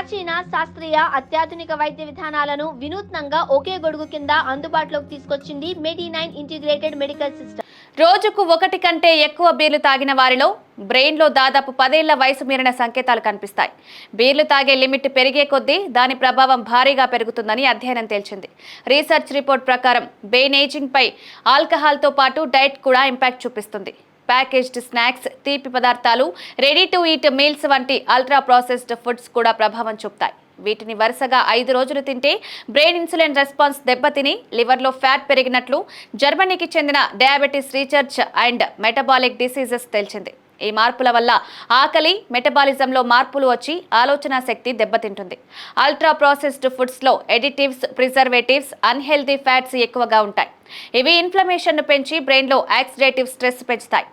ప్రాచీన శాస్త్రీయ అత్యాధునిక వైద్య విధానాలను వినూత్నంగా ఒకే గొడుగు కింద అందుబాటులోకి తీసుకొచ్చింది మెడి9 ఇంటిగ్రేటెడ్ మెడికల్ సిస్టమ్. రోజుకు ఒకటి కంటే ఎక్కువ బీర్లు తాగిన వారిలో బ్రెయిన్లో దాదాపు 10 ఏళ్ల వయసు మీరిన సంకేతాలు కనిపిస్తాయి. బీర్లు తాగే లిమిట్ పెరిగే కొద్దీ దాని ప్రభావం భారీగా పెరుగుతుందని అధ్యయనం తేల్చింది. రీసెర్చ్ రిపోర్ట్ ప్రకారం బ్రెయిన్ ఏజింగ్ పై ఆల్కహాల్తో పాటు డైట్ కూడా ఇంపాక్ట్ చూపిస్తుంది. ప్యాకేజ్డ్ స్నాక్స్, తీపి పదార్థాలు, రెడీ టు ఈట్ మీల్స్ వంటి అల్ట్రా ప్రాసెస్డ్ ఫుడ్స్ కూడా ప్రభావం చూపుతాయి. వీటిని వరుసగా 5 రోజులు తింటే బ్రెయిన్ ఇన్సులిన్ రెస్పాన్స్ దెబ్బతిని లివర్లో ఫ్యాట్ పెరిగినట్లు జర్మనీకి చెందిన diabetes research and metabolic diseases తేల్చింది. ఈ మార్పుల వల్ల ఆకలి, మెటబాలిజంలో మార్పులు వచ్చి ఆలోచన శక్తి దెబ్బతింటుంది. అల్ట్రా ప్రాసెస్డ్ ఫుడ్స్లో ఎడిటివ్స్, ప్రిజర్వేటివ్స్, అన్హెల్దీ ఫ్యాట్స్ ఎక్కువగా ఉంటాయి. ఇవి ఇన్ఫ్లమేషన్ను పెంచి బ్రెయిన్లో ఆక్సిడేటివ్ స్ట్రెస్ పెంచుతాయి.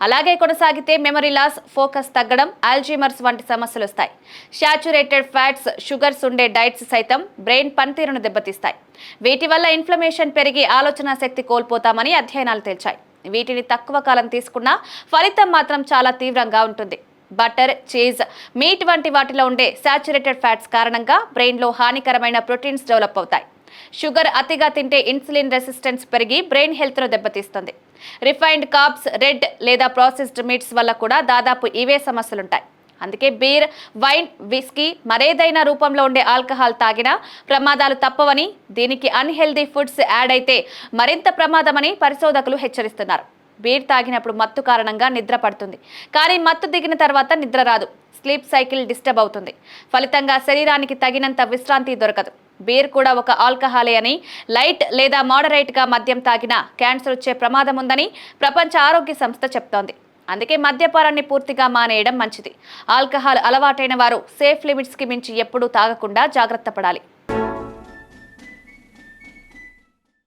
అలాగే కొనసాగితే మెమరీ లాస్, ఫోకస్ తగ్గడం, ఆల్జీమర్స్ వంటి సమస్యలు వస్తాయి. శాచురేటెడ్ ఫ్యాట్స్, షుగర్స్ ఉండే డైట్స్ సైతం బ్రెయిన్ పనితీరును దెబ్బతీస్తాయి. వీటి వల్ల ఇన్ఫ్లమేషన్ పెరిగి ఆలోచన శక్తి కోల్పోతామని అధ్యయనాలు తేల్చాయి. వీటిని తక్కువ కాలం తీసుకున్నా ఫలితం మాత్రం చాలా తీవ్రంగా ఉంటుంది. బటర్, చీజ్, మీట్ వంటి వాటిలో ఉండే శాచురేటెడ్ ఫ్యాట్స్ కారణంగా బ్రెయిన్లో హానికరమైన ప్రోటీన్స్ డెవలప్ అవుతాయి. షుగర్ అతిగా తింటే ఇన్సులిన్ రెసిస్టెన్స్ పెరిగి బ్రెయిన్ హెల్త్ను దెబ్బతీస్తుంది. రిఫైన్డ్ కార్బ్స్, రెడ్ లేదా ప్రాసెస్డ్ మీట్స్ వల్ల కూడా దాదాపు ఇవే సమస్యలుంటాయి. అందుకే బీర్, వైన్, విస్కీ, మరేదైనా రూపంలో ఉండే ఆల్కహాల్ తాగినా ప్రమాదాలు తప్పవని, దీనికి అన్హెల్దీ ఫుడ్స్ యాడ్ అయితే మరింత ప్రమాదమని పరిశోధకులు హెచ్చరిస్తున్నారు. బీర్ తాగినప్పుడు మత్తు కారణంగా నిద్ర పడుతుంది, కానీ మత్తు దిగిన తర్వాత నిద్ర రాదు. స్లీప్ సైకిల్ డిస్టర్బ్ అవుతుంది. ఫలితంగా శరీరానికి తగినంత విశ్రాంతి దొరకదు. బీర్ కూడా ఒక ఆల్కహాలే అని, లైట్ లేదా మోడరేట్గా మద్యం తాగినా క్యాన్సర్ వచ్చే ప్రమాదం ఉందని ప్రపంచ ఆరోగ్య సంస్థ చెప్తోంది. అందుకే మద్యపానాన్ని పూర్తిగా మానేయడం మంచిది. ఆల్కహాల్ అలవాటైన వారు సేఫ్ లిమిట్స్కి మించి ఎప్పుడూ తాగకుండా జాగ్రత్త పడాలి.